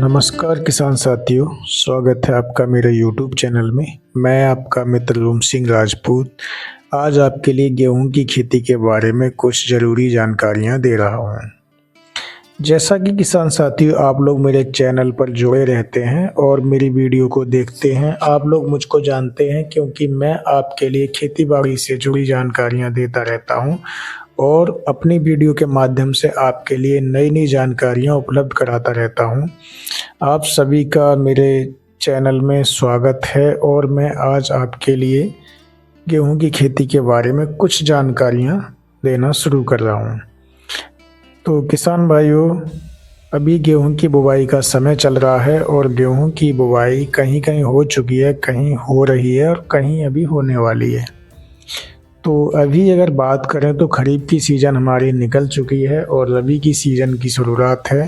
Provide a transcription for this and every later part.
नमस्कार किसान साथियों, स्वागत है आपका मेरे YouTube चैनल में। मैं आपका मित्र ओम सिंह राजपूत आज आपके लिए गेहूं की खेती के बारे में कुछ ज़रूरी जानकारियां दे रहा हूं। जैसा कि किसान साथियों आप लोग मेरे चैनल पर जुड़े रहते हैं और मेरी वीडियो को देखते हैं, आप लोग मुझको जानते हैं क्योंकि मैं आपके लिए खेती बाड़ी से जुड़ी जानकारियां देता रहता हूं और अपनी वीडियो के माध्यम से आपके लिए नई नई जानकारियां उपलब्ध कराता रहता हूं। आप सभी का मेरे चैनल में स्वागत है और मैं आज आपके लिए गेहूं की खेती के बारे में कुछ जानकारियां देना शुरू कर रहा हूं। तो किसान भाइयों, अभी गेहूं की बुवाई का समय चल रहा है और गेहूं की बुवाई कहीं कहीं हो चुकी है, कहीं हो रही है और कहीं अभी होने वाली है। तो अभी अगर बात करें तो खरीफ की सीज़न हमारी निकल चुकी है और रबी की सीज़न की शुरुआत है।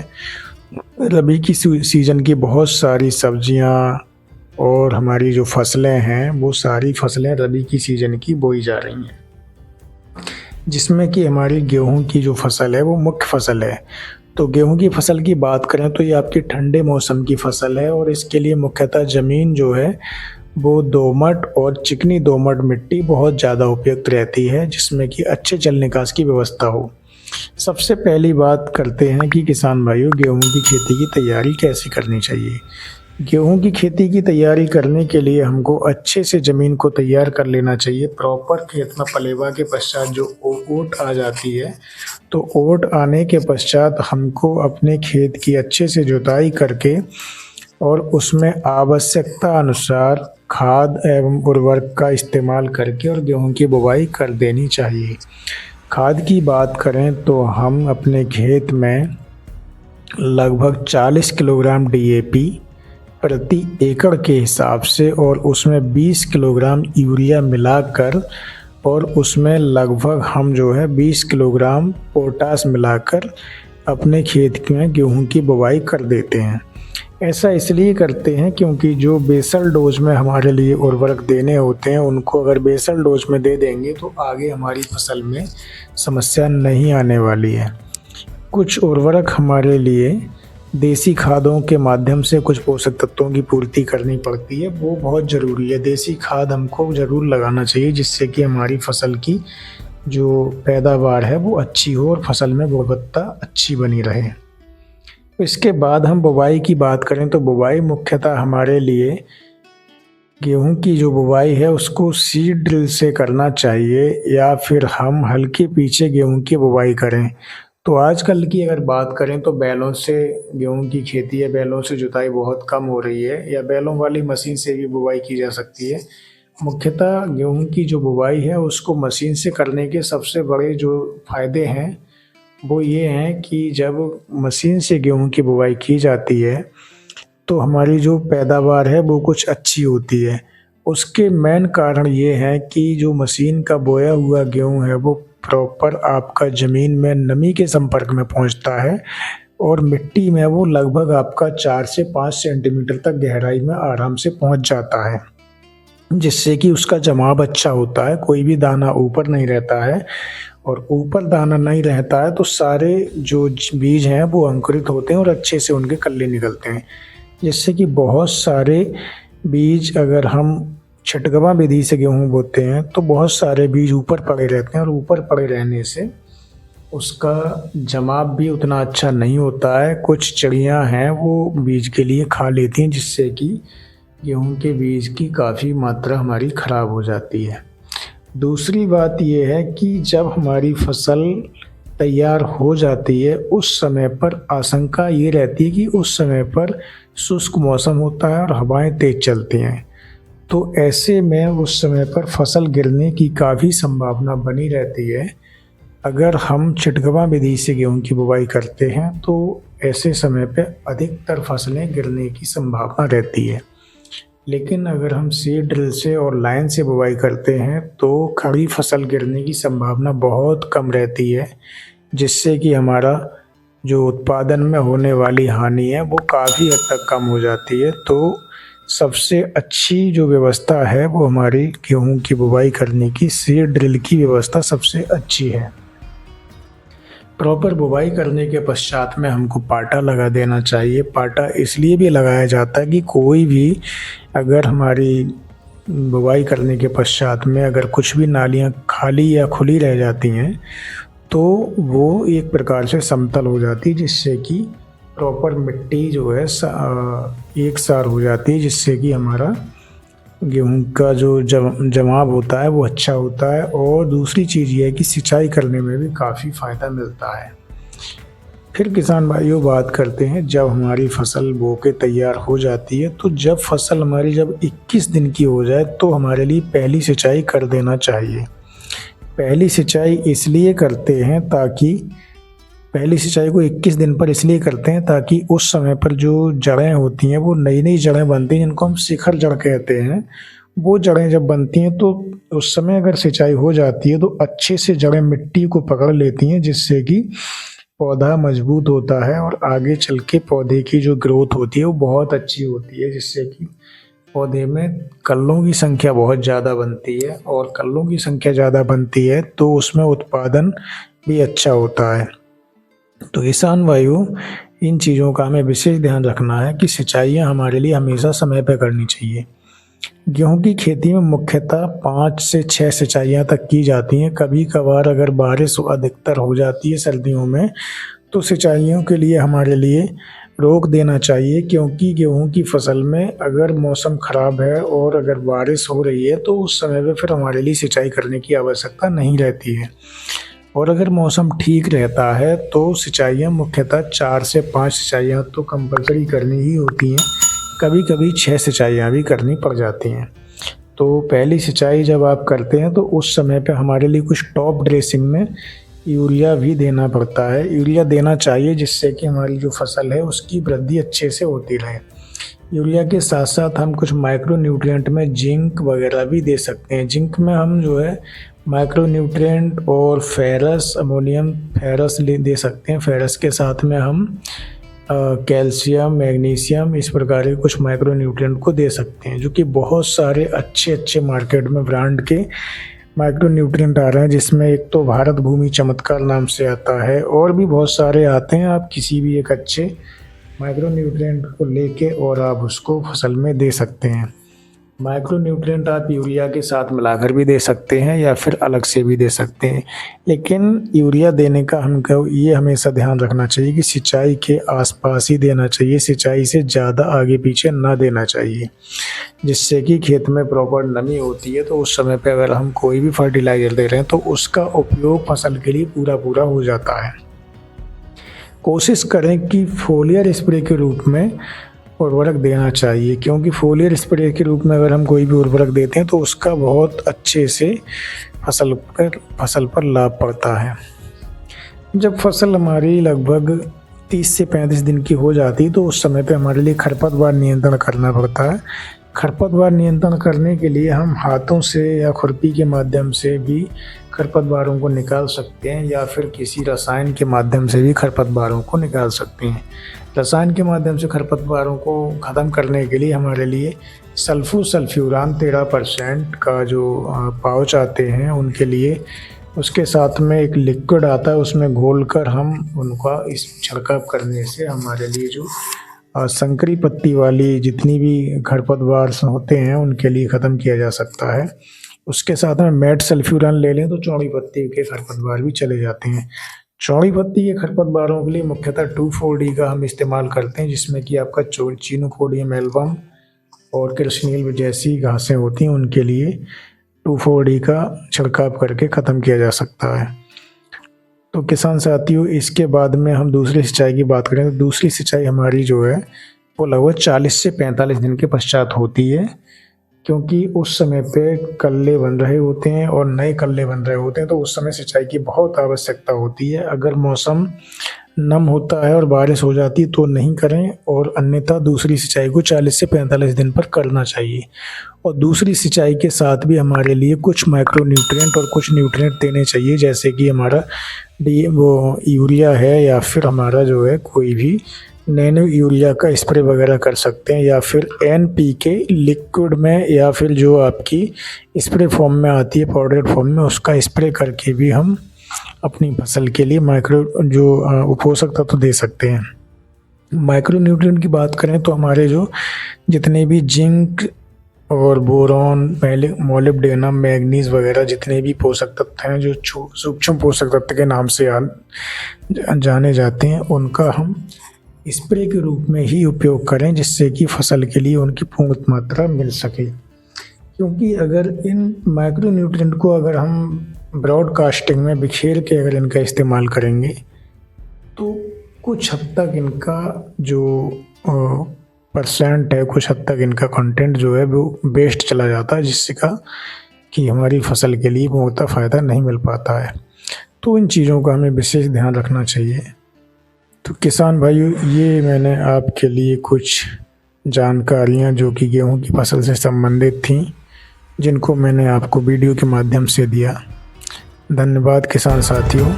रबी की सीज़न की बहुत सारी सब्जियां और हमारी जो फसलें हैं वो सारी फसलें रबी की सीज़न की बोई जा रही हैं, जिसमें कि हमारी गेहूं की जो फसल है वो मुख्य फसल है। तो गेहूं की फसल की बात करें तो ये आपकी ठंडे मौसम की फसल है और इसके लिए मुख्यतः ज़मीन जो है वो दोमट और चिकनी दोमट मिट्टी बहुत ज़्यादा उपयुक्त रहती है, जिसमें कि अच्छे जल निकास की व्यवस्था हो। सबसे पहली बात करते हैं कि किसान भाइयों, गेहूं की खेती की तैयारी कैसे करनी चाहिए। गेहूं की खेती की तैयारी करने के लिए हमको अच्छे से ज़मीन को तैयार कर लेना चाहिए। प्रॉपर खेत में पलेवा के पश्चात जो ओट आ जाती है, तो ओट आने के पश्चात हमको अपने खेत की अच्छे से जुताई करके और उसमें आवश्यकता अनुसार खाद एवं उर्वरक का इस्तेमाल करके और गेहूं की बुवाई कर देनी चाहिए। खाद की बात करें तो हम अपने खेत में लगभग 40 किलोग्राम DAP प्रति एकड़ के हिसाब से और उसमें 20 किलोग्राम यूरिया मिलाकर और उसमें लगभग हम जो है 20 किलोग्राम पोटास मिलाकर अपने खेत में गेहूं की बुवाई कर देते हैं। ऐसा इसलिए करते हैं क्योंकि जो बेसल डोज में हमारे लिए उर्वरक देने होते हैं उनको अगर बेसल डोज में दे देंगे तो आगे हमारी फसल में समस्या नहीं आने वाली है। कुछ उर्वरक हमारे लिए देसी खादों के माध्यम से कुछ पोषक तत्वों की पूर्ति करनी पड़ती है, वो बहुत ज़रूरी है। देसी खाद हमको ज़रूर लगाना चाहिए जिससे कि हमारी फसल की जो पैदावार है वो अच्छी हो और फसल में गुणवत्ता अच्छी बनी रहे। इसके बाद हम बुवाई की बात करें तो बुवाई मुख्यतः हमारे लिए गेहूं की जो बुवाई है उसको सीड ड्रिल से करना चाहिए या फिर हम हल्के पीछे गेहूं की बुवाई करें। तो आजकल की अगर बात करें तो बैलों से गेहूं की खेती या बैलों से जुताई बहुत कम हो रही है या बैलों वाली मशीन से भी बुवाई की जा सकती है। मुख्यतः गेहूं की जो बुवाई है उसको मशीन से करने के सबसे बड़े जो फायदे हैं वो ये हैं कि जब मशीन से गेहूं की बुवाई की जाती है तो हमारी जो पैदावार है वो कुछ अच्छी होती है। उसके मेन कारण ये है कि जो मशीन का बोया हुआ गेहूं है वो प्रॉपर आपका ज़मीन में नमी के संपर्क में पहुंचता है और मिट्टी में वो लगभग आपका 4 से 5 सेंटीमीटर तक गहराई में आराम से पहुंच जाता है, जिससे कि उसका जमाव अच्छा होता है, कोई भी दाना ऊपर नहीं रहता है। और ऊपर दाना नहीं रहता है तो सारे जो बीज हैं वो अंकुरित होते हैं और अच्छे से उनके कल्ले निकलते हैं, जिससे कि बहुत सारे बीज अगर हम छिटकवा विधि से गेहूँ बोते हैं तो बहुत सारे बीज ऊपर पड़े रहते हैं और ऊपर पड़े रहने से उसका जमाव भी उतना अच्छा नहीं होता है। कुछ चिड़ियाँ हैं वो बीज के लिए खा लेती हैं, जिससे कि गेहूँ के बीज की काफ़ी मात्रा हमारी ख़राब हो जाती है। दूसरी बात यह है कि जब हमारी फसल तैयार हो जाती है उस समय पर आशंका ये रहती है कि उस समय पर शुष्क मौसम होता है और हवाएं तेज चलती हैं, तो ऐसे में उस समय पर फसल गिरने की काफ़ी संभावना बनी रहती है। अगर हम छिटकवा विधि से गेहूं की बुवाई करते हैं तो ऐसे समय पर अधिकतर फसलें गिरने की संभावना रहती है। लेकिन अगर हम सीड ड्रिल से और लाइन से बुवाई करते हैं तो खड़ी फसल गिरने की संभावना बहुत कम रहती है, जिससे कि हमारा जो उत्पादन में होने वाली हानि है वो काफ़ी हद तक कम हो जाती है। तो सबसे अच्छी जो व्यवस्था है वो हमारी गेहूं की बुवाई करने की सीड ड्रिल की व्यवस्था सबसे अच्छी है। प्रॉपर बुवाई करने के पश्चात में हमको पाटा लगा देना चाहिए। पाटा इसलिए भी लगाया जाता है कि कोई भी अगर हमारी बुवाई करने के पश्चात में अगर कुछ भी नालियाँ खाली या खुली रह जाती हैं तो वो एक प्रकार से समतल हो जाती है, जिससे कि प्रॉपर मिट्टी जो है एक सार हो जाती है, जिससे कि हमारा गेहूं का जो जमाव होता है वो अच्छा होता है। और दूसरी चीज़ ये है कि सिंचाई करने में भी काफ़ी फ़ायदा मिलता है। फिर किसान भाइयों बात करते हैं, जब हमारी फसल बो के तैयार हो जाती है तो जब फसल हमारी जब 21 दिन की हो जाए तो हमारे लिए पहली सिंचाई कर देना चाहिए। पहली सिंचाई इसलिए करते हैं ताकि पहली सिंचाई को 21 दिन पर इसलिए करते हैं ताकि उस समय पर जो जड़ें होती हैं वो नई नई जड़ें बनती हैं, जिनको हम शिखर जड़ कहते हैं। वो जड़ें जब बनती हैं तो उस समय अगर सिंचाई हो जाती है तो अच्छे से जड़ें मिट्टी को पकड़ लेती हैं, जिससे कि पौधा मजबूत होता है और आगे चल के पौधे की जो ग्रोथ होती है वो बहुत अच्छी होती है, जिससे कि पौधे में कल्लों की संख्या बहुत ज़्यादा बनती है। और कल्लों की संख्या ज़्यादा बनती है तो उसमें उत्पादन भी अच्छा होता है। तो किसान भाइयों, इन चीज़ों का हमें विशेष ध्यान रखना है कि सिंचाइयाँ हमारे लिए हमेशा समय पर करनी चाहिए। गेहूं की खेती में मुख्यतः 5 से 6 सिंचाइयाँ तक की जाती हैं। कभी कभार अगर बारिश अधिकतर हो जाती है सर्दियों में तो सिंचाइयों के लिए हमारे लिए रोक देना चाहिए, क्योंकि गेहूं की फसल में अगर मौसम ख़राब है और अगर बारिश हो रही है तो उस समय पे फिर हमारे लिए सिंचाई करने की आवश्यकता नहीं रहती है। और अगर मौसम ठीक रहता है तो सिंचाइयाँ मुख्यतः 4 से 5 सिंचाइयाँ तो कंपलसरी करनी ही होती हैं। कभी कभी 6 सिंचाइयाँ भी करनी पड़ जाती हैं। तो पहली सिंचाई जब आप करते हैं तो उस समय पे हमारे लिए कुछ टॉप ड्रेसिंग में यूरिया भी देना पड़ता है। यूरिया देना चाहिए, जिससे कि हमारी जो फसल है उसकी वृद्धि अच्छे से होती रहे। यूरिया के साथ साथ हम कुछ माइक्रो न्यूट्रिएंट में जिंक वगैरह भी दे सकते हैं। जिंक में हम जो है माइक्रो न्यूट्रिएंट और फेरस, अमोनियम फेरस दे सकते हैं। फेरस के साथ में हम कैल्शियम, मैग्नीशियम, इस प्रकार के कुछ माइक्रो न्यूट्रिएंट को दे सकते हैं, जो कि बहुत सारे अच्छे मार्केट में ब्रांड के माइक्रो न्यूट्रिएंट आ रहे हैं, जिसमें एक तो भारत भूमि चमत्कार नाम से आता है और भी बहुत सारे आते हैं। आप किसी भी एक अच्छे माइक्रो न्यूट्रिएंट को लेके और आप उसको फसल में दे सकते हैं। माइक्रो न्यूट्रिएंट आप यूरिया के साथ मिलाकर भी दे सकते हैं या फिर अलग से भी दे सकते हैं, लेकिन यूरिया देने का हमको ये हमेशा ध्यान रखना चाहिए कि सिंचाई के आसपास ही देना चाहिए, सिंचाई से ज़्यादा आगे पीछे ना देना चाहिए, जिससे कि खेत में प्रॉपर नमी होती है। तो उस समय पे अगर हम कोई भी फर्टिलाइज़र दे रहे हैं तो उसका उपयोग फसल के लिए पूरा हो जाता है। कोशिश करें कि फोलियर स्प्रे के रूप में उर्वरक देना चाहिए, क्योंकि फोलियर स्प्रे के रूप में अगर हम कोई भी उर्वरक देते हैं तो उसका बहुत अच्छे से फसल पर लाभ पड़ता है। जब फसल हमारी लगभग 30 से 35 दिन की हो जाती है तो उस समय पे हमारे लिए खरपतवार नियंत्रण करना पड़ता है। खरपतवार नियंत्रण करने के लिए हम हाथों से या खुरपी के माध्यम से भी खरपतवारों को निकाल सकते हैं, या फिर किसी रसायन के माध्यम से भी खरपतवारों को निकाल सकते हैं। रसायन के माध्यम से खरपतवारों को ख़त्म करने के लिए हमारे लिए सल्फ्यूरान 13% का जो पाउच आते हैं उनके लिए, उसके साथ में एक लिक्विड आता है, उसमें घोलकर हम उनका इस छिड़काव करने से हमारे लिए जो संकरी पत्ती वाली जितनी भी खरपतवार होते हैं उनके लिए ख़त्म किया जा सकता है। उसके साथ में मेट सल्फ्यूरान ले लें तो चौड़ी पत्ती के खरपतवार भी चले जाते हैं। चौड़ी पत्ती के खरपतवारों के लिए मुख्यतः 2,4-D का हम इस्तेमाल करते हैं, जिसमें कि आपका चिनोफोडियम एल्बम और कृष्णनील जैसी घासें होती हैं, उनके लिए 2,4-D का छिड़काव करके ख़त्म किया जा सकता है। तो किसान साथियों, इसके बाद में हम दूसरी सिंचाई की बात करें तो दूसरी सिंचाई हमारी जो है वो लगभग 40 से 45 दिन के पश्चात होती है, क्योंकि उस समय पे कल्ले बन रहे होते हैं और नए कल्ले बन रहे होते हैं, तो उस समय सिंचाई की बहुत आवश्यकता होती है। अगर मौसम नम होता है और बारिश हो जाती है तो नहीं करें, और अन्यथा दूसरी सिंचाई को 40 से 45 दिन पर करना चाहिए। और दूसरी सिंचाई के साथ भी हमारे लिए कुछ माइक्रो न्यूट्रिएंट और कुछ न्यूट्रिएंट देने चाहिए, जैसे कि हमारा यूरिया है, या फिर हमारा जो है कोई भी नैनो यूरिया का स्प्रे वगैरह कर सकते हैं, या फिर NPK लिक्विड में, या फिर जो आपकी स्प्रे फॉर्म में आती है पाउडर फॉर्म में, उसका स्प्रे करके भी हम अपनी फसल के लिए पोषक तत्व दे सकते हैं। माइक्रो न्यूट्रिएंट की बात करें तो हमारे जो जितने भी जिंक और बोरॉन, पहले मोलिब्डेनम, मैग्नीज वगैरह जितने भी पोषक तत्व हैं जो सूक्ष्म पोषक तत्व के नाम से जाने जाते हैं, उनका हम स्प्रे के रूप में ही उपयोग करें, जिससे कि फसल के लिए उनकी पूर्ण मात्रा मिल सके। क्योंकि अगर इन माइक्रो न्यूट्रिएंट को अगर हम ब्रॉडकास्टिंग में बिखेर के अगर इनका इस्तेमाल करेंगे तो कुछ हद तक इनका जो परसेंट है, कुछ हद तक इनका कंटेंट जो है वो वेस्ट चला जाता है, जिससे कि हमारी फसल के लिए बहुत फ़ायदा नहीं मिल पाता है। तो इन चीज़ों का हमें विशेष ध्यान रखना चाहिए। तो किसान भाइयों, ये मैंने आपके लिए कुछ जानकारियाँ जो कि गेहूं की फसल से संबंधित थीं, जिनको मैंने आपको वीडियो के माध्यम से दिया। धन्यवाद किसान साथियों।